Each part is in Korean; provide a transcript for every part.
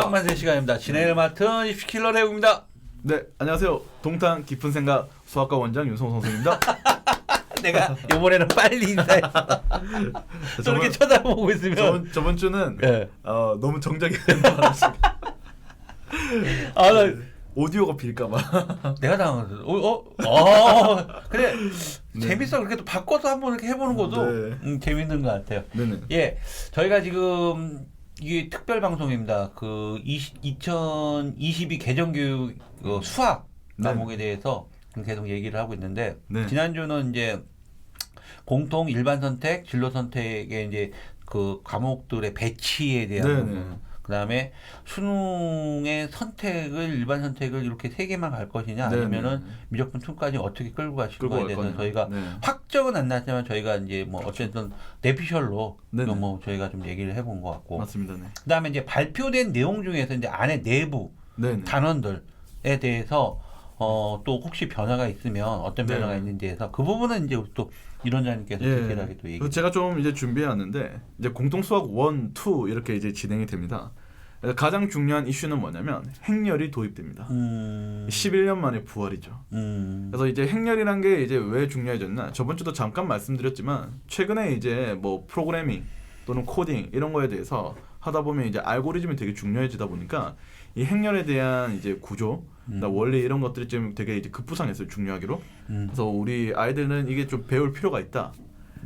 수학만세 시간입니다. 진행을 맡은 입시킬러 대우입니다. 네, 안녕하세요. 동탄 깊은 생각 수학과 원장 윤성호 선생입니다. 내가 이번에는 빨리 인사했어. 저렇게 쳐다보고 있으면 저번 주는 네. 너무 정적이 된다. 나 오디오가 빌까봐. 내가 당황했어. 그래 재밌어. 그렇게 또 바꿔서 한번 이렇게 해보는 것도 재밌는 것 같아요. 네네. 예, 저희가 지금 이게 특별 방송입니다. 그 2022 개정교육 수학 과목에 대해서 계속 얘기를 하고 있는데 지난주는 이제 공통 일반 선택, 진로 선택의 이제 그 과목들의 배치에 대한 부분, 그다음에 수능의 선택을 일반 선택을 이렇게 세 개만 갈 것이냐 아니면은 미적분 2까지 어떻게 끌고 가실 거에 대해서 저희가 확정은 안 났지만 저희가 이제 뭐 어쨌든 내피셜로 뭐 저희가 좀 얘기를 해본 것 같고. 맞습니다. 네. 그다음에 이제 발표된 내용 중에서 이제 안에 내부 단원들에 대해서 또 혹시 변화가 있으면 어떤 변화가 있는지에서 그 부분은 이제 또 위원장님께서 디테일하게 또 얘기. 제가 좀 이제 준비해왔는데 이제 공통 수학 1, 2 이렇게 이제 진행이 됩니다. 가장 중요한 이슈는 뭐냐면 행렬이 도입됩니다. 11년 만에 부활이죠. 그래서 이제 행렬이란 게 이제 왜 중요해졌나? 저번 주도 잠깐 말씀드렸지만 최근에 이제 뭐 프로그래밍 또는 코딩 이런 거에 대해서 하다 보면 이제 알고리즘이 되게 중요해지다 보니까 이 행렬에 대한 이제 구조, 원리 이런 것들이 좀 되게 이제 급부상했어요, 중요하기로. 그래서 우리 아이들은 이게 좀 배울 필요가 있다.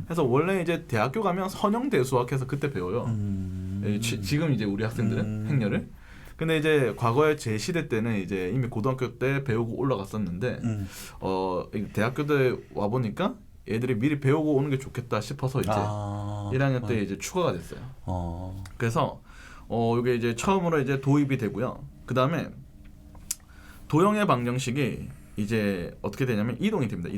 그래서 원래 이제 대학교 가면 선형대수학해서 그때 배워요. 지금 이제 우리 학생들은 행렬을. 근데 이제 과거에 제 시대 때는 이제 이미 고등학교 때 배우고 올라갔었는데 대학교 때 와 보니까 애들이 미리 배우고 오는 게 좋겠다 싶어서 이제 1학년 때 이제 추가가 됐어요. 그래서 이게 이제 처음으로 이제 도입이 되고요. 그 다음에 도형의 방정식이 이제 어떻게 되냐면 이동이 됩니다.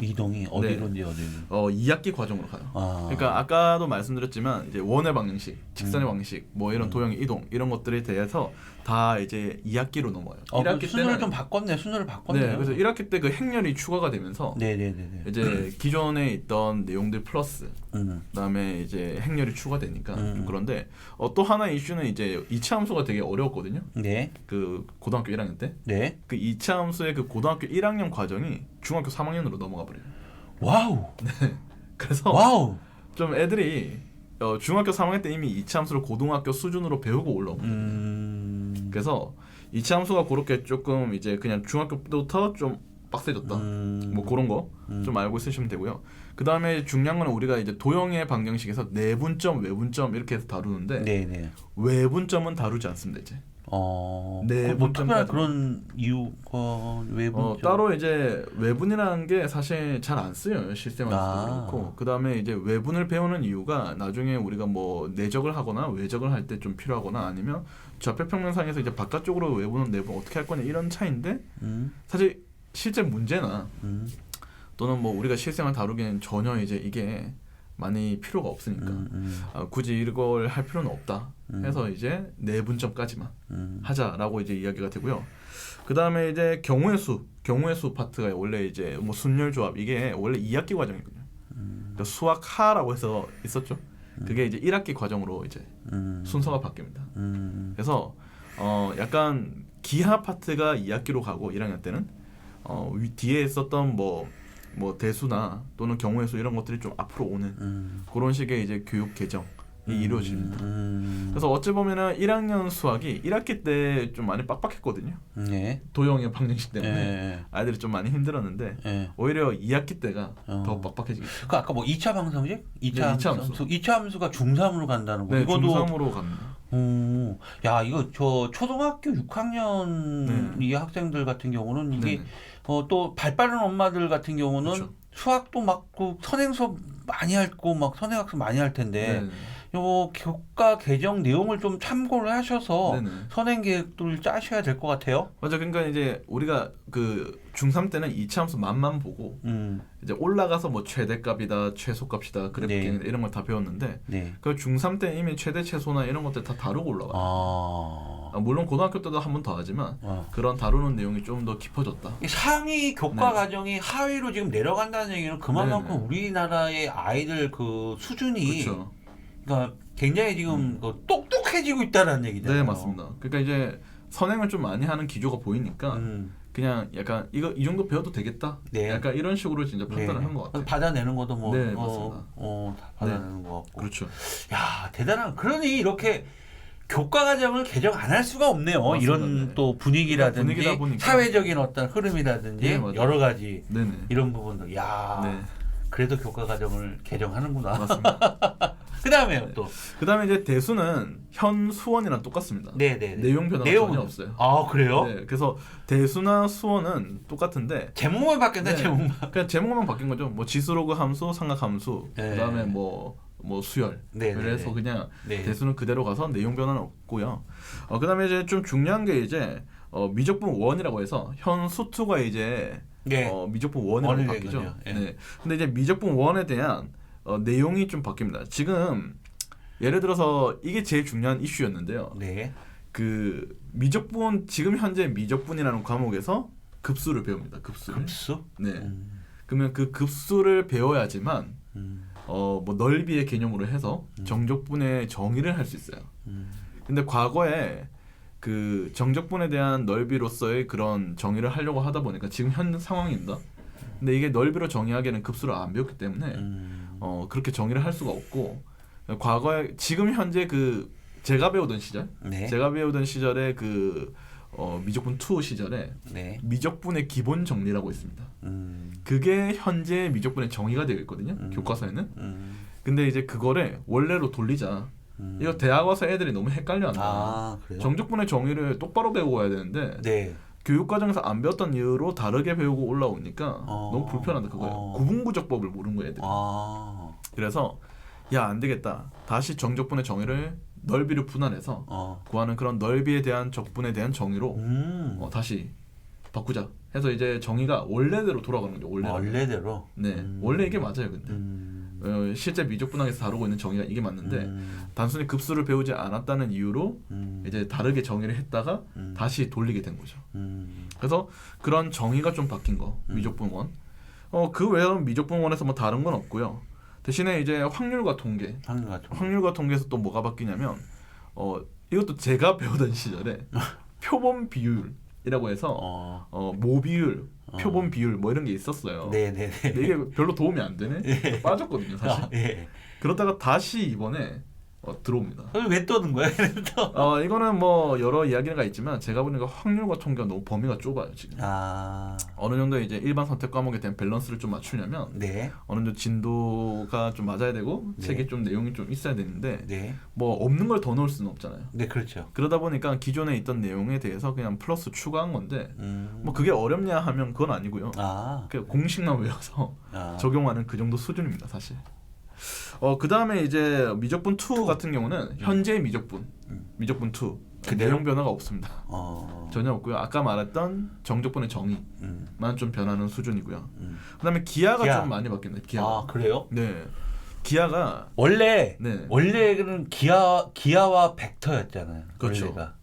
이동이 어디로인지 어디로? 2학기 과정으로 가요. 그러니까 아까도 말씀드렸지만 이제 원의 방정식, 직선의 방식, 뭐 이런 도형의 이동 이런 것들에 대해서 다 이제 2학기로 넘어요. 1학기 순서를 때는 좀 바꿨네. 순서를 바꿨네요. 네, 그래서 1학기 때 그 행렬이 추가가 되면서 이제 기존에 있던 내용들 플러스 그다음에 이제 행렬이 추가되니까 좀 그런데 또 하나의 이슈는 이제 2차 함수가 되게 어려웠거든요. 그 고등학교 1학년 때. 그 2차 함수의 그 고등학교 1학년 과정이 중학교 3학년으로 넘어가 버려요. 와우. 그래서 좀 애들이 중학교 3학년 때 이미 2차 함수를 고등학교 수준으로 배우고 올라오고 그래서 2차 함수가 그렇게 조금 이제 그냥 중학교 때부터 좀 빡세졌다. 뭐 그런 거 좀 알고 있으시면 되고요. 그 다음에 중요한 건 우리가 이제 도형의 방정식에서 내분점, 외분점 이렇게 해서 다루는데 외분점은 다루지 않습니다. 이제. 뭐 특별한 그런 이유가 외분 따로 이제 외분이라는 게 사실 잘 안 쓰여요. 실생활에서도 그렇고. 그 다음에 이제 외분을 배우는 이유가 나중에 우리가 뭐 내적을 하거나 외적을 할 때 좀 필요하거나 아니면 좌표평면상에서 이제 바깥쪽으로 외분은 내분 어떻게 할 거냐 이런 차이인데 사실 실제 문제나 또는 뭐 우리가 실생활 다루기엔 전혀 이제 이게 많이 필요가 없으니까 굳이 이걸 할 필요는 없다 해서 이제 내분점까지만 하자라고 이제 이야기가 되고요. 그 다음에 이제 경우의 수 파트가 원래 이제 뭐 순열 조합 이게 원래 2학기 과정이거든요. 그러니까 수학 하라고 해서 있었죠. 그게 이제 1학기 과정으로 이제 순서가 바뀝니다. 그래서 약간 기하 파트가 2학기로 가고 1학년 때는 뒤에 있었던 뭐 대수나 또는 경우의 수 이런 것들이 좀 앞으로 오는 그런 식의 이제 교육 개정이 이루어집니다. 그래서 어찌 보면은 1학년 수학이 1학기 때 좀 많이 빡빡했거든요. 도형의 방정식 때문에 아이들이 좀 많이 힘들었는데 오히려 2학기 때가 더 빡빡해지겠죠. 그 아까 뭐 2차 방정식? 2차 함수가 중3으로 간다는 거. 네, 이것도 중3으로 갑니다. 야, 이거 저 초등학교 6학년 이 학생들 같은 경우는 이게 또 발 빠른 엄마들 같은 경우는 수학도 막 그 선행 수업 많이 할고 막 선행학습 많이 할 텐데 요 교과 개정 내용을 좀 참고를 하셔서 선행 계획들을 짜셔야 될 것 같아요. 맞아. 그러니까 이제 우리가 그 중3 때는 2차 함수 맛만 보고 이제 올라가서 뭐 최대값이다, 최소값이다, 그래프기는 이런 걸 다 배웠는데 그 중3 때 이미 최대, 최소나 이런 것들 다 다루고 올라와요. 물론 고등학교 때도 한 번 더 하지만 그런 다루는 내용이 좀 더 깊어졌다. 상위 교과 과정이 하위로 지금 내려간다는 얘기는 그만큼 우리나라의 아이들 그 수준이 그러니까 굉장히 지금 똑똑해지고 있다는 얘기잖아요. 네, 맞습니다. 그러니까 이제 선행을 좀 많이 하는 기조가 보이니까 그냥 약간 이거 이 정도 배워도 되겠다. 네. 약간 이런 식으로 진짜 판단을 한 것 같아요. 받아내는 것도 뭐, 네, 맞습니다. 다 받아내는 것 같고. 그렇죠. 야, 대단한. 그러니 이렇게 교과 과정을 개정 안 할 수가 없네요. 맞습니다. 이런 네. 또 분위기라든지 분위기다 보니까. 사회적인 어떤 흐름이라든지 네, 맞아요. 여러 가지 네네. 이런 부분들. 야, 네. 그래도 교과 과정을 개정하는구나. 맞습니다. 그다음에요 또. 그다음에 이제 대수는 현 수원이랑 똑같습니다. 네네. 내용 변화가 전혀 없어요. 아 그래요? 네, 그래서 대수나 수원은 똑같은데 제목만 바뀌었네. 제목만. 그냥 제목만 바뀐 거죠. 뭐 지수로그 함수, 삼각 함수, 네. 그다음에 뭐 수열. 네, 그래서 네, 그냥 네. 대수는 그대로 가서 내용 변화는 없고요. 그다음에 이제 좀 중요한 게 이제 미적분 원이라고 해서 현 수투가 이제 네. 미적분 원이라고 원이 바뀌죠. 되군요. 예. 네. 근데 이제 미적분 원에 대한 내용이 좀 바뀝니다. 지금 예를 들어서 이게 제일 중요한 이슈였는데요. 네. 그 미적분 지금 현재 미적분이라는 과목에서 급수를 배웁니다. 급수를. 급수? 네. 그러면 그 급수를 배워야지만 뭐 넓이의 개념으로 해서 정적분의 정의를 할 수 있어요. 근데 과거에 그 정적분에 대한 넓이로서의 그런 정의를 하려고 하다 보니까 지금 현 상황입니다. 근데 이게 넓이로 정의하기에는 급수를 안 배웠기 때문에 그렇게 정의를 할 수가 없고 과거에 지금 현재 그 제가 배우던 시절, 네. 제가 배우던 시절에 그 미적분 2 시절에 네. 미적분의 기본 정리라고 있습니다. 그게 현재 미적분의 정의가 되어 있거든요. 교과서에는. 근데 이제 그거를 원래로 돌리자. 이거 대학 와서 애들이 너무 헷갈려한다. 아 그래요? 정적분의 정의를 똑바로 배우고 와야 되는데 네. 교육과정에서 안 배웠던 이유로 다르게 배우고 올라오니까 너무 불편하다 그거예요. 구분구적법을 모르는 거예요, 애들이. 그래서 야, 안 되겠다. 다시 정적분의 정의를 넓이를 분할해서 구하는 그런 넓이에 대한 적분에 대한 정의로 다시 바꾸자 해서 이제 정의가 원래대로 돌아가는 거죠. 원래대로? 네, 원래 이게 맞아요. 근데 실제 미적분학에서 다루고 있는 정의가 이게 맞는데 단순히 급수를 배우지 않았다는 이유로 이제 다르게 정의를 했다가 다시 돌리게 된 거죠. 그래서 그런 정의가 좀 바뀐 거 미적분원. 그 외에는 미적분원에서 뭐 다른 건 없고요. 대신에 이제 확률과 통계에서 또 뭐가 바뀌냐면 이것도 제가 배우던 시절에 표본 비율이라고 해서 모비율, 표본 비율 뭐 이런 게 있었어요. 네네네. 근데 이게 별로 도움이 안 되네. 빠졌거든요, 사실. 예. 그러다가 다시 이번에 들어옵니다. 왜 떠든 거야? 이거는 뭐 여러 이야기가 있지만 제가 보니까 확률과 통계가 너무 범위가 좁아요 지금. 어느 정도 이제 일반 선택 과목에 대한 밸런스를 좀 맞추려면 네. 어느 정도 진도가 좀 맞아야 되고 네. 책에 좀 내용이 좀 있어야 되는데 네. 뭐 없는 걸 더 넣을 수는 없잖아요. 네, 그렇죠. 그러다 보니까 기존에 있던 내용에 대해서 그냥 플러스 추가한 건데 뭐 그게 어렵냐 하면 그건 아니고요. 그 공식만 외워서 적용하는 그 정도 수준입니다, 사실. 그 다음에 이제 미적분 2 같은 경우는 현재 미적분 2 내용 변화가 없습니다. 전혀 없고요. 아까 말했던 정적분의 정의만 좀 변하는 수준이고요. 그다음에 기하가 좀 많이 바뀌었네요. 기하. 그래요? 네. 기하가 원래는 기하와 벡터였잖아요. 그렇죠. 원래가.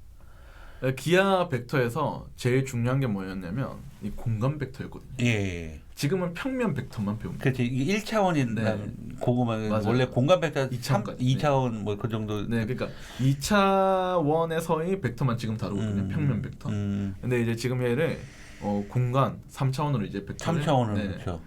기하 벡터에서 제일 중요한 게 뭐였냐면 이 공간 벡터였거든요. 예. 지금은 평면 벡터만 배웁니다. 그렇지. 이게 1차원인 고구마 원래 공간 벡터 2차원 뭐 그 정도. 네, 그러니까 2차원에서의 벡터만 지금 다루거든요. 평면 벡터. 근데 이제 지금 얘를 공간 3차원으로 이제 벡터를 3차원으로 그렇죠.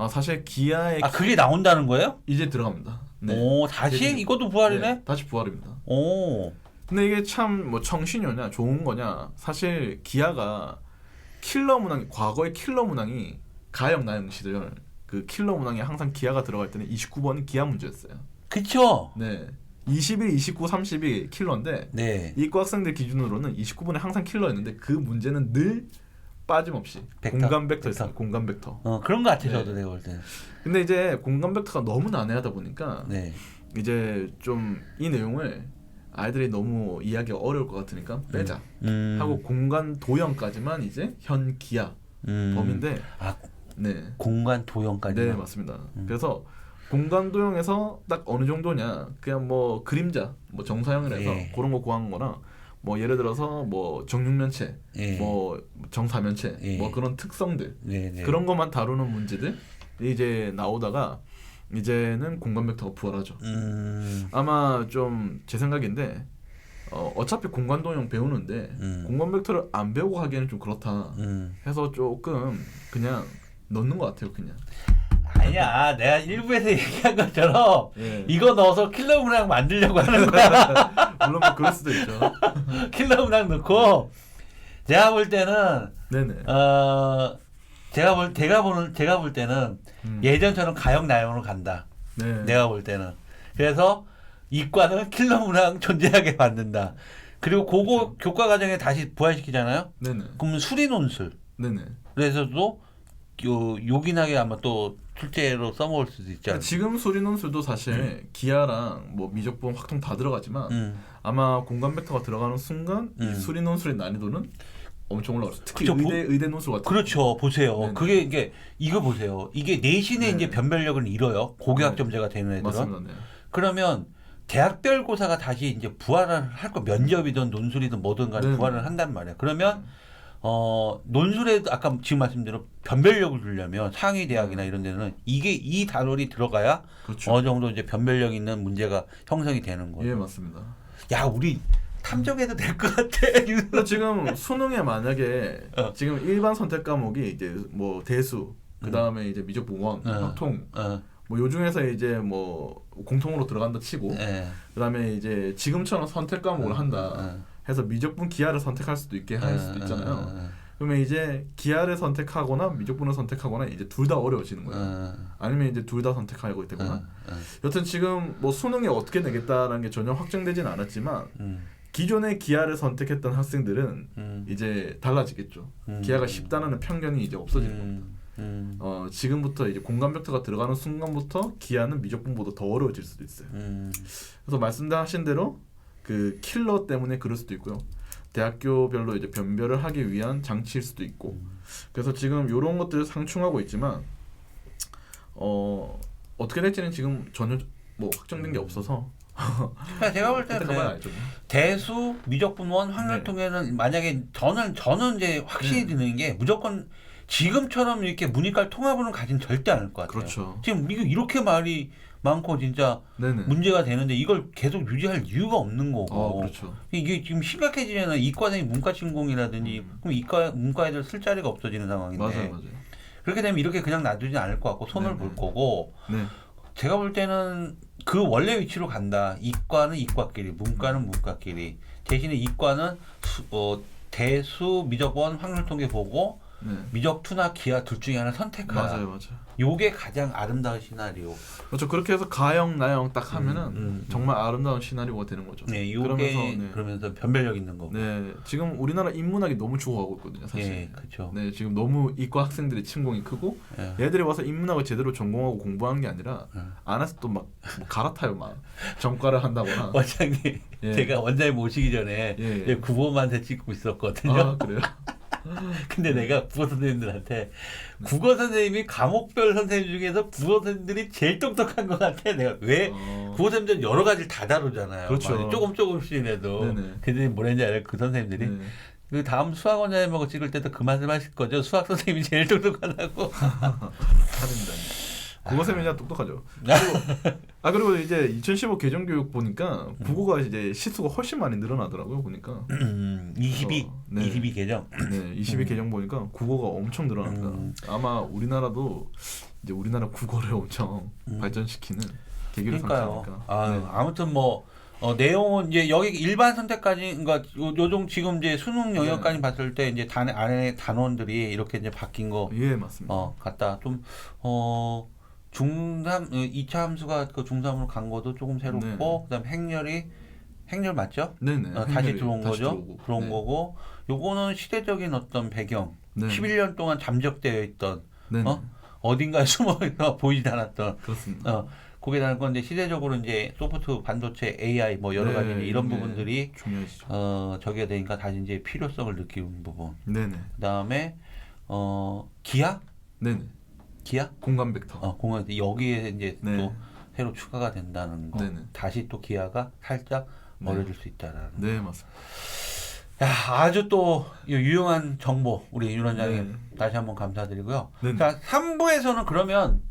사실 기하의 그게 나온다는 거예요? 이제 들어갑니다. 네. 오, 다시 이것도 부활이네? 네, 다시 부활입니다. 오. 근데 이게 참 뭐 청신효냐 좋은 거냐 사실 기하가 킬러 문항 과거의 킬러 문항이 가영 나영 시절 그 킬러 문항에 항상 기하가 들어갈 때는 29번이 기하 문제였어요. 그쵸? 네. 21, 29, 30이 킬러인데 네. 이과 학생들 기준으로는 29번이 항상 킬러였는데 그 문제는 늘 빠짐없이 벡터? 공간 벡터였어요. 공간 벡터. 그런 거 같아 저도 네. 내가 볼 때. 근데 이제 공간 벡터가 너무 난해하다 보니까 네. 이제 좀 이 내용을 아이들이 너무 이해하기가 어려울 것 같으니까 빼자 하고 공간 도형까지만 이제 현 기하 범인데 네. 공간 도형까지. 네, 맞습니다. 그래서 공간 도형에서 딱 어느 정도냐 그냥 뭐 그림자 뭐 정사형이라서 그런 거 구한 거나 뭐 예를 들어서 뭐 정육면체 뭐 정사면체 뭐 그런 특성들 그런 것만 다루는 문제들 이제 나오다가 이제는 공간 벡터가 부활하죠. 아마 좀 제 생각인데 어차피 공간 동형 배우는데 공간 벡터를 안 배우고 하기에는 좀 그렇다 해서 조금 그냥 넣는 것 같아요. 그냥. 아니야, 내가 일부에서 얘기한 것처럼 예. 이거 넣어서 킬러 문항 만들려고 하는 거야. 물론 뭐 그럴 수도 있죠. 킬러 문항 넣고 제가 볼 때는 네네. 제가 볼 때는 예전처럼 가역 나용으로 간다. 네. 내가 볼 때는. 그래서 이과는 킬러 문항 존재하게 만든다. 그리고 그거 그렇죠. 교과 과정에 다시 부활시키잖아요. 네네. 그러면 수리 논술. 네네. 그래서도 요긴하게 아마 또 출제로 써먹을 수도 있지 않을까. 지금 수리 논술도 사실 기하랑 뭐 미적분, 확통 다 들어가지만 아마 공간 벡터가 들어가는 순간 이 수리 논술의 난이도는 엄청 올라갔어요. 특히 그렇죠. 의대 논술 같은. 그렇죠. 보세요. 네네. 그게 이거 보세요. 이게 내신에 네. 이제 변별력을 잃어요. 고교학점제가 되는 애들은. 맞습니다. 네. 그러면 대학별 고사가 다시 이제 부활을 할 거, 면접이든 논술이든 뭐든 간에 네네. 부활을 한단 말이야. 그러면 논술에도 아까 지금 말씀대로 변별력을 주려면 상위 대학이나 이런 데는 이 단원이 들어가야 그렇죠. 어느 정도 이제 변별력 있는 문제가 형성이 되는 거예요. 예, 맞습니다. 야, 우리 탐정해도 될 것 같아. 근데 지금 수능에 만약에 지금 일반 선택 과목이 이제 뭐 대수, 그 다음에 이제 미적분원, 확통, 뭐 요 중에서 이제 뭐 공통으로 들어간다 치고, 그 다음에 이제 지금처럼 선택 과목을 한다 해서 미적분 기하를 선택할 수도 있게 할 수도 있잖아요. 그러면 이제 기하를 선택하거나 미적분을 선택하거나 이제 둘 다 어려워지는 거예요. 아니면 이제 둘 다 선택하고 되거나. 여튼 지금 뭐 수능에 어떻게 내겠다라는 게 전혀 확정되진 않았지만 기존의 기하를 선택했던 학생들은 이제 달라지겠죠. 기하가 쉽다는 편견이 이제 없어지는 겁니다. 지금부터 이제 공간 벡터가 들어가는 순간부터 기하는 미적분보다 더 어려워질 수도 있어요. 그래서 말씀하신 대로 그 킬러 때문에 그럴 수도 있고요. 대학교별로 이제 변별을 하기 위한 장치일 수도 있고. 그래서 지금 이런 것들을 상충하고 있지만 어떻게 될지는 지금 전혀 뭐 확정된 게 없어서. 제가 볼 때는 대수, 미적분원, 확률통계는 만약에 저는 이제 확신이 드는 게 무조건 지금처럼 이렇게 문이과를 통합으로는 가진 절대 않을 것 같아요. 그렇죠. 지금 이렇게 말이 많고 진짜 문제가 되는데 이걸 계속 유지할 이유가 없는 거고. 그렇죠. 이게 지금 심각해지잖아요. 이과생이 문과 신공이라든지 그럼 문과 애들 쓸 자리가 없어지는 상황인데. 맞아요. 그렇게 되면 이렇게 그냥 놔두지 않을 것 같고 손을 볼 거고. 제가 볼 때는 그 원래 위치로 간다. 이과는 이과끼리, 문과는 문과끼리. 대신에 이과는 대수, 미적원, 확률통계 보고 미적투나 기하 둘 중에 하나 선택하라. 맞아요. 요게 가장 아름다운 시나리오. 그렇죠. 그렇게 해서 가형, 나형 딱 하면은 정말 아름다운 시나리오가 되는 거죠. 네, 요게 그러면서 변별력 있는 거고. 네, 지금 우리나라 인문학이 너무 죽어가고 있거든요, 사실. 네, 그렇죠. 네, 지금 너무 이과 학생들의 침공이 크고 얘들이 와서 인문학을 제대로 전공하고 공부하는 게 아니라 안에서 또 막 뭐 갈아타요, 막 전과를 한다거나. 원장님, 제가 원장님 모시기 전에 국어만세 찍고 있었거든요. 아, 그래요? 근데 내가 국어 선생님들한테 국어 선생님이 과목별 선생님 중에서 국어 선생님들이 제일 똑똑한 것 같아. 내가 왜 국어 선생님들 여러 가지를 다 다루잖아요. 그렇죠. 조금씩 해도. 근데 뭐랬는지 알아요? 그 선생님들이 그 다음 수학 원장님하고 찍을 때도 그 말씀 하실 거죠. 수학 선생님이 제일 똑똑하다고. 하는데 국어 선생님이 똑똑하죠. 그리고 이제 2015 개정교육 보니까 국어가 이제 시수가 훨씬 많이 늘어나더라고요. 보니까 22 개정. 네, 22 개정 보니까 국어가 엄청 늘어납니다. 아마 우리나라도 이제 우리나라 국어를 엄청 발전시키는 계기로 삼지 않을까. 아무튼 뭐 내용은 이제 여기 일반 선택까지, 그러니까 요즘 지금 이제 수능 영역까지 봤을 때 이제 안에 단원들이 이렇게 이제 바뀐 거. 예, 맞습니다. 같다. 좀 중3 2차 함수가 그 중3으로 간 것도 조금 새롭고, 그다음에 행렬 맞죠? 네네. 다시 들어온 거죠. 들어오고. 거고, 요거는 시대적인 어떤 배경. 11년 동안 잠적되어 있던 어딘가에 숨어 보이지 않았던. 그렇습니다. 그게 다른 건데 시대적으로 이제 소프트 반도체 AI 뭐 여러 가지 이런 부분들이 중요하시죠. 저게 되니까 다시 이제 필요성을 느끼는 부분. 그다음에 기하? 기하? 공간 벡터. 공간 여기에 이제 또 새로 추가가 된다는 거. 다시 또 기하가 살짝 멀어질 수 있다라는. 네, 맞습니다. 야, 아주 또 유용한 정보 우리 윤 원장님 다시 한번 감사드리고요. 자, 3부에서는 그러면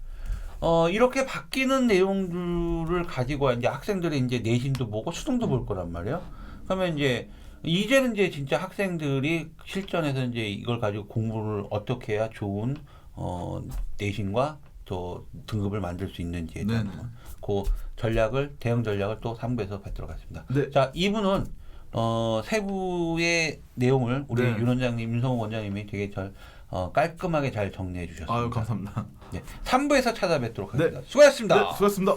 이렇게 바뀌는 내용들을 가지고 이제 학생들이 이제 내신도 보고 수능도 볼 거란 말이에요. 그러면 이제는 이제 진짜 학생들이 실전에서 이제 이걸 가지고 공부를 어떻게 해야 좋은 내신과 또 등급을 만들 수 있는지에 대한 그 대응 전략을 또 3부에서 뵙도록 하겠습니다. 네. 자, 2부는 세부의 내용을 우리 네. 윤성호 원장님이 되게 깔끔하게 잘 정리해 주셨습니다. 아유, 감사합니다. 네, 3부에서 찾아뵙도록 하겠습니다. 네. 수고하셨습니다. 네, 수고하셨습니다.